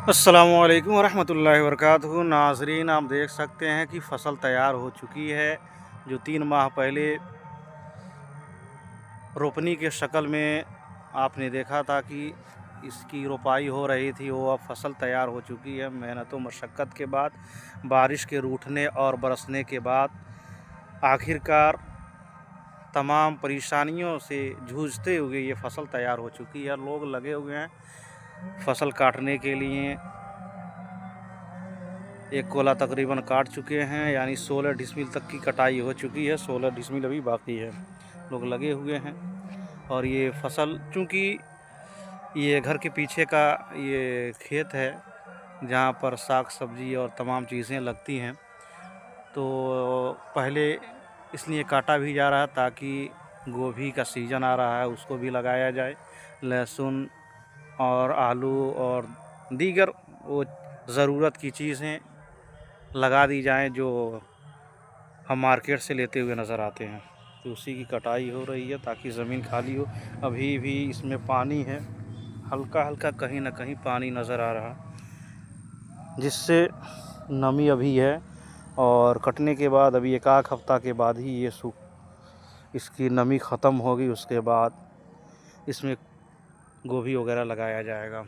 अस्सलामुअलैकुम वरहमतुल्लाहि वबरकातुहू। नाज़रीन, आप देख सकते हैं कि फ़सल तैयार हो चुकी है। जो 3 माह पहले रोपनी के शक्ल में आपने देखा था कि इसकी रोपाई हो रही थी, वो अब फ़सल तैयार हो चुकी है। मेहनत व मशक्क़त के बाद, बारिश के रूठने और बरसने के बाद आखिरकार तमाम परेशानियों से जूझते हुए ये फ़सल तैयार हो चुकी है। लोग लगे हुए हैं फ़सल काटने के लिए। एक कोला तकरीबन काट चुके हैं, यानी 16 डिसमिल तक की कटाई हो चुकी है। 16 डिसमिल अभी बाकी है। लोग लगे हुए हैं और ये फसल, चूँकि ये घर के पीछे का ये खेत है जहाँ पर साग सब्जी और तमाम चीज़ें लगती हैं, तो पहले इसलिए काटा भी जा रहा है ताकि गोभी का सीज़न आ रहा है, उसको भी लगाया जाए। लहसुन और आलू और दीगर वो ज़रूरत की चीज़ें लगा दी जाएँ जो हम मार्केट से लेते हुए नज़र आते हैं। तो उसी की कटाई हो रही है ताकि ज़मीन खाली हो। अभी भी इसमें पानी है, हल्का हल्का कहीं ना कहीं पानी नज़र आ रहा, जिससे नमी अभी है। और कटने के बाद अभी एक आध हफ्ता के बाद ही ये इसकी नमी ख़त्म होगी, उसके बाद इसमें गोभी वगैरह लगाया जाएगा।